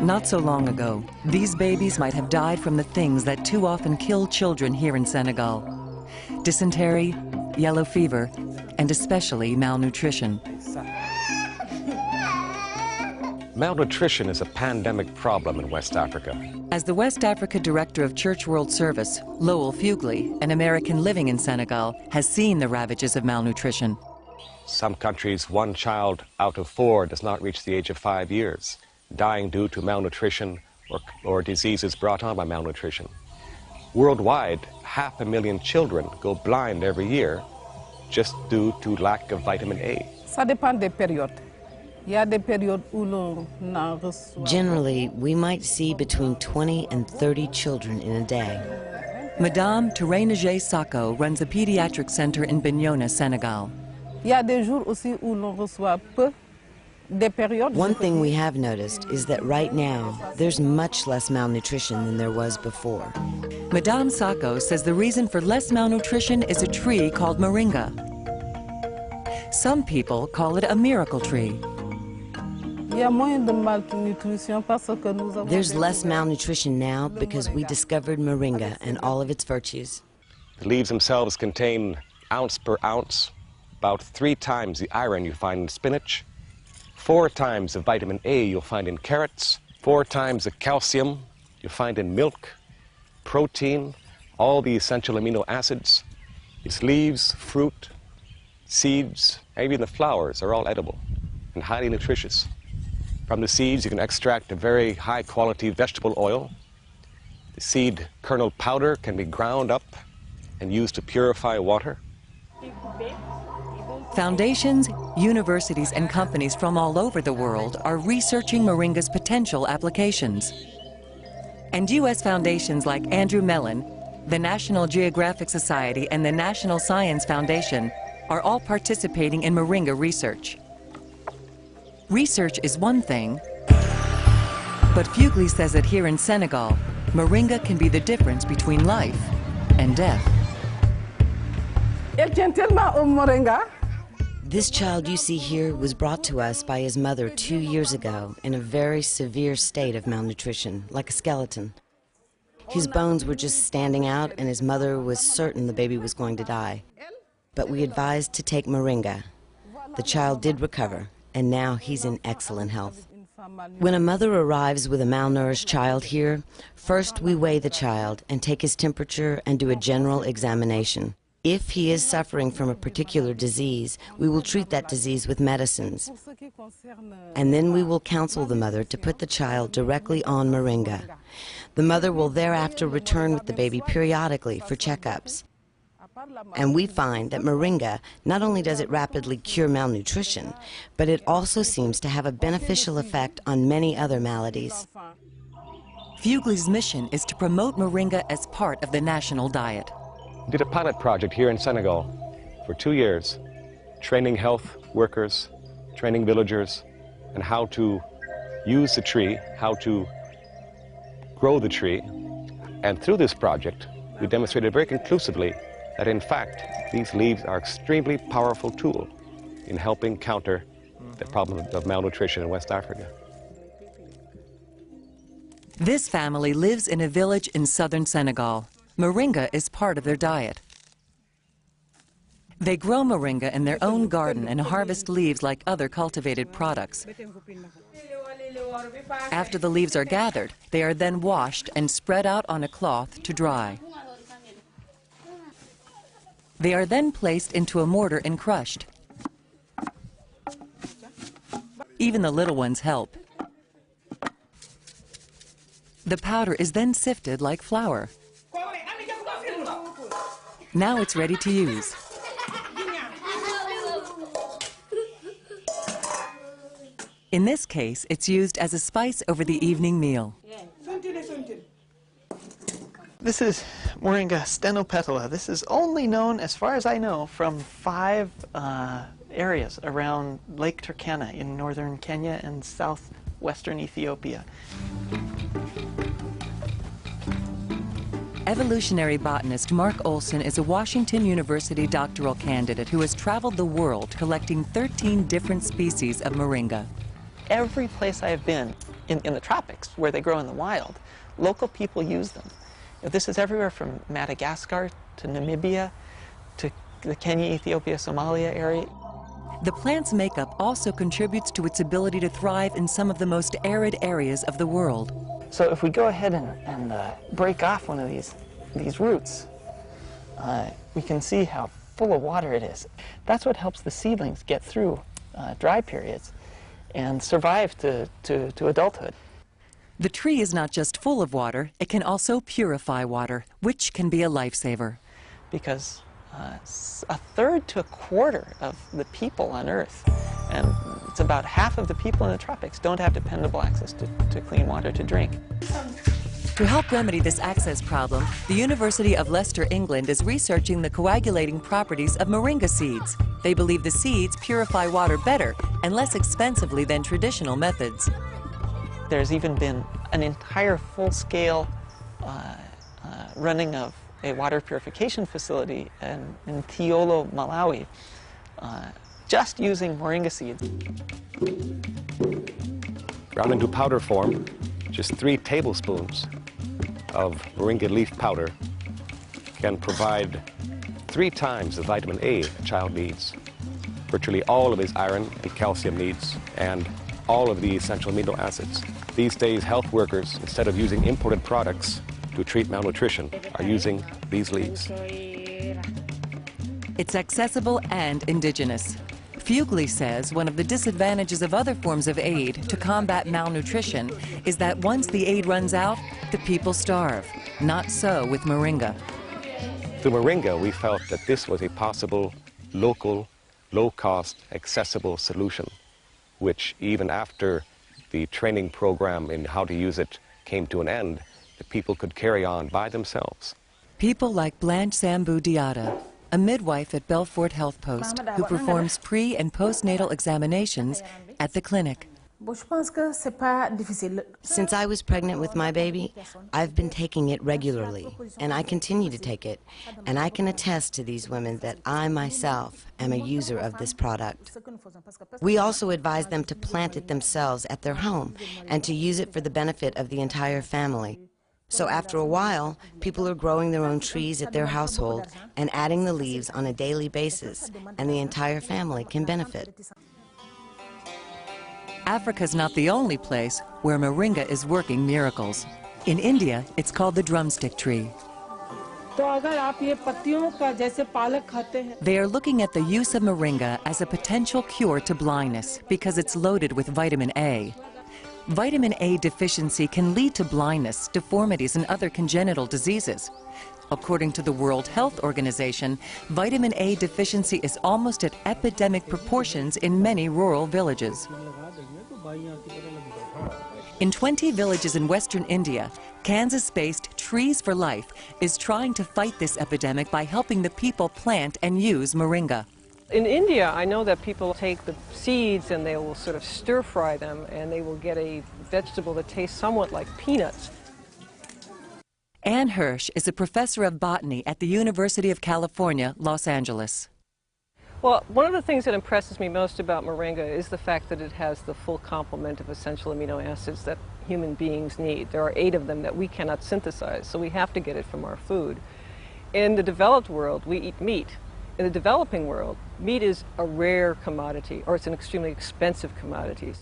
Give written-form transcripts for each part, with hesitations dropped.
Not so long ago, these babies might have died from the things that too often kill children here in Senegal: dysentery, yellow fever, and especially malnutrition. Malnutrition is a pandemic problem in West Africa. As the West Africa Director of Church World Service, Lowell Fugley, an American living in Senegal, has seen the ravages of malnutrition. Some countries, 1 child out of 4 does not reach the age of 5 years, dying due to malnutrition or diseases brought on by malnutrition. Worldwide, 500,000 children go blind every year just due to lack of vitamin A. Ça dépend des périodes. Generally, we might see between 20 and 30 children in a day. Madame Tourénégé Sako runs a pediatric center in Bignona, Senegal. One thing we have noticed is that right now, there's much less malnutrition than there was before. Madame Sako says the reason for less malnutrition is a tree called Moringa. Some people call it a miracle tree. There's less malnutrition now because we discovered Moringa and all of its virtues. The leaves themselves contain, ounce per ounce, about 3 times the iron you find in spinach, 4 times the vitamin A you'll find in carrots, 4 times the calcium you find in milk, protein, all the essential amino acids. Its leaves, fruit, seeds, and even the flowers are all edible and highly nutritious. From the seeds, you can extract a very high-quality vegetable oil. The seed kernel powder can be ground up and used to purify water. Foundations, universities, and companies from all over the world are researching Moringa's potential applications. And U.S. foundations like Andrew Mellon, the National Geographic Society, and the National Science Foundation are all participating in Moringa research. Research is one thing, but Fugley says that here in Senegal, Moringa can be the difference between life and death. This child you see here was brought to us by his mother 2 years ago in a very severe state of malnutrition, like a skeleton. His bones were just standing out and his mother was certain the baby was going to die. But we advised to take Moringa. The child did recover, and now he's in excellent health. When a mother arrives with a malnourished child here, first we weigh the child and take his temperature and do a general examination. If he is suffering from a particular disease, we will treat that disease with medicines. And then we will counsel the mother to put the child directly on Moringa. The mother will thereafter return with the baby periodically for checkups. And we find that Moringa not only does it rapidly cure malnutrition, but it also seems to have a beneficial effect on many other maladies. Fugley's mission is to promote Moringa as part of the national diet. We did a pilot project here in Senegal for 2 years, training health workers, training villagers, and how to use the tree, how to grow the tree. And through this project, we demonstrated very conclusively that in fact, these leaves are an extremely powerful tool in helping counter the problem of malnutrition in West Africa. This family lives in a village in southern Senegal. Moringa is part of their diet. They grow Moringa in their own garden and harvest leaves like other cultivated products. After the leaves are gathered, they are then washed and spread out on a cloth to dry. They are then placed into a mortar and crushed. Even the little ones help. The powder is then sifted like flour. Now it's ready to use. In this case, it's used as a spice over the evening meal. This is Moringa stenopetala. This is only known, as far as I know, from 5 areas around Lake Turkana in northern Kenya and southwestern Ethiopia. Evolutionary botanist Mark Olson is a Washington University doctoral candidate who has traveled the world collecting 13 different species of Moringa. Every place I have been in the tropics, where they grow in the wild, local people use them. This is everywhere from Madagascar to Namibia to the Kenya, Ethiopia, Somalia area. The plant's makeup also contributes to its ability to thrive in some of the most arid areas of the world. So if we go ahead and break off one of these roots, we can see how full of water it is. That's what helps the seedlings get through dry periods and survive to adulthood. The tree is not just full of water, it can also purify water, which can be a lifesaver. Because a third to a quarter of the people on Earth, and it's about half of the people in the tropics, don't have dependable access to clean water to drink. To help remedy this access problem, the University of Leicester, England is researching the coagulating properties of moringa seeds. They believe the seeds purify water better and less expensively than traditional methods. There's even been an entire full-scale running of a water purification facility in Tiolo, Malawi, just using moringa seeds. Ground into powder form, just 3 tablespoons of moringa leaf powder can provide 3 times the vitamin A a child needs, virtually all of his iron and calcium needs, and all of the essential amino acids. These days, health workers, instead of using imported products to treat malnutrition, are using these leaves. It's accessible and indigenous. Fugly says one of the disadvantages of other forms of aid to combat malnutrition is that once the aid runs out, the people starve. Not so with moringa. Through moringa, we felt that this was a possible, local, low-cost, accessible solution, which even after the training program in how to use it came to an end, the people could carry on by themselves. People like Blanche Sambu Diata, a midwife at Belfort Health Post who performs pre- and postnatal examinations at the clinic. Since I was pregnant with my baby, I've been taking it regularly, and I continue to take it. And I can attest to these women that I myself am a user of this product. We also advise them to plant it themselves at their home and to use it for the benefit of the entire family. So after a while, people are growing their own trees at their household and adding the leaves on a daily basis, and the entire family can benefit. Africa's not the only place where moringa is working miracles. In India, it's called the drumstick tree. They are looking at the use of moringa as a potential cure to blindness because it's loaded with vitamin A. Vitamin A deficiency can lead to blindness, deformities, and other congenital diseases. According to the World Health Organization, vitamin A deficiency is almost at epidemic proportions in many rural villages. In 20 villages in western India, Kansas-based Trees for Life is trying to fight this epidemic by helping the people plant and use moringa. In India, I know that people take the seeds and they will sort of stir-fry them, and they will get a vegetable that tastes somewhat like peanuts. Ann Hirsch is a professor of botany at the University of California, Los Angeles. Well, one of the things that impresses me most about moringa is the fact that it has the full complement of essential amino acids that human beings need. There are 8 of them that we cannot synthesize, so we have to get it from our food. In the developed world, we eat meat. In the developing world, meat is a rare commodity, or it's an extremely expensive commodity.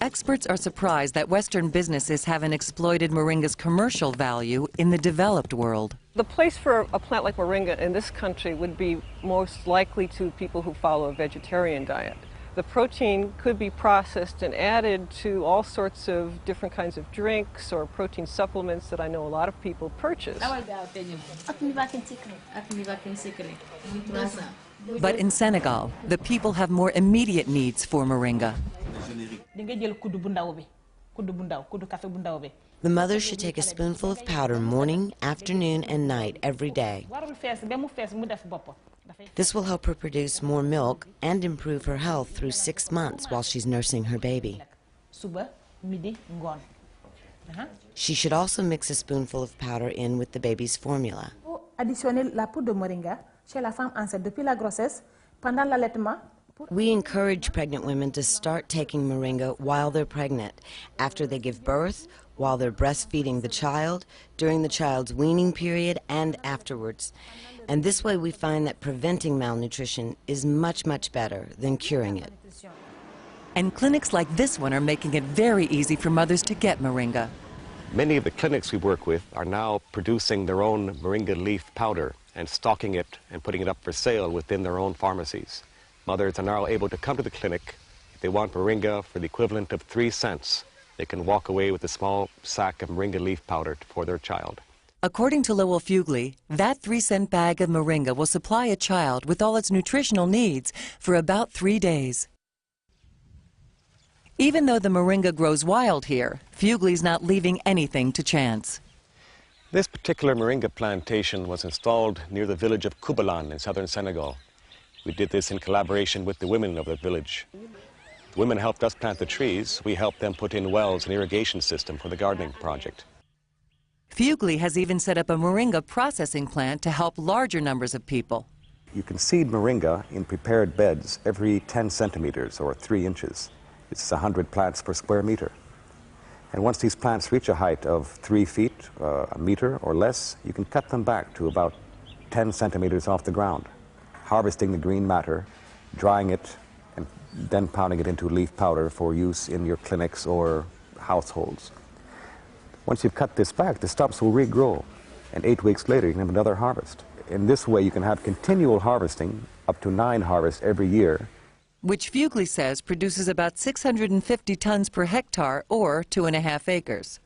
Experts are surprised that Western businesses haven't exploited moringa's commercial value in the developed world. The place for a plant like moringa in this country would be most likely to people who follow a vegetarian diet. The protein could be processed and added to all sorts of different kinds of drinks or protein supplements that I know a lot of people purchase. But in Senegal, the people have more immediate needs for moringa. The mother should take a spoonful of powder morning, afternoon, and night every day. This will help her produce more milk and improve her health through 6 months while she's nursing her baby. She should also mix a spoonful of powder in with the baby's formula. Additionner la poudre de moringa chez la femme enceinte depuis la grossesse, pendant l'allaitement, We encourage pregnant women to start taking Moringa while they're pregnant, after they give birth, while they're breastfeeding the child, during the child's weaning period, and afterwards. And this way we find that preventing malnutrition is much, much better than curing it. And clinics like this one are making it very easy for mothers to get Moringa. Many of the clinics we work with are now producing their own Moringa leaf powder and stocking it and putting it up for sale within their own pharmacies. Mothers are now able to come to the clinic. If they want Moringa for the equivalent of 3 cents, they can walk away with a small sack of Moringa leaf powder for their child. According to Lowell Fugely, that 3-cent bag of Moringa will supply a child with all its nutritional needs for about 3 days. Even though the Moringa grows wild here, Fugely's not leaving anything to chance. This particular Moringa plantation was installed near the village of Kubalan in southern Senegal. We did this in collaboration with the women of the village. The women helped us plant the trees. We helped them put in wells and irrigation system for the gardening project. Fugely has even set up a Moringa processing plant to help larger numbers of people. You can seed Moringa in prepared beds every 10 centimeters or 3 inches. It's 100 plants per square meter. And once these plants reach a height of 3 feet, a meter or less, you can cut them back to about 10 centimeters off the ground, harvesting the green matter, drying it, and then pounding it into leaf powder for use in your clinics or households. Once you've cut this back, the stumps will regrow, and 8 weeks later you can have another harvest. In this way you can have continual harvesting, up to 9 harvests every year, which Fugely says produces about 650 tons per hectare, or 2.5 acres.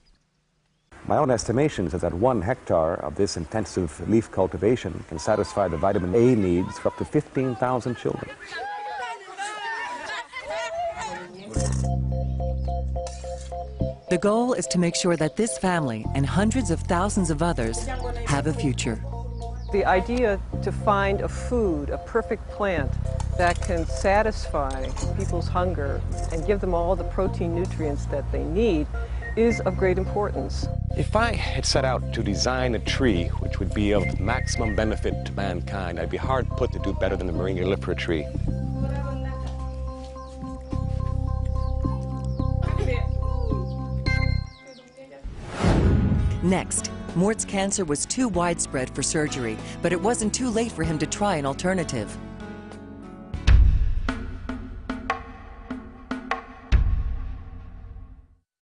My own estimations is that 1 hectare of this intensive leaf cultivation can satisfy the vitamin A needs for up to 15,000 children. The goal is to make sure that this family and hundreds of thousands of others have a future. The idea to find a food, a perfect plant, that can satisfy people's hunger and give them all the protein nutrients that they need is of great importance. If I had set out to design a tree which would be of maximum benefit to mankind, I'd be hard put to do better than the Moringa oleifera tree. Next, Mort's cancer was too widespread for surgery, but it wasn't too late for him to try an alternative.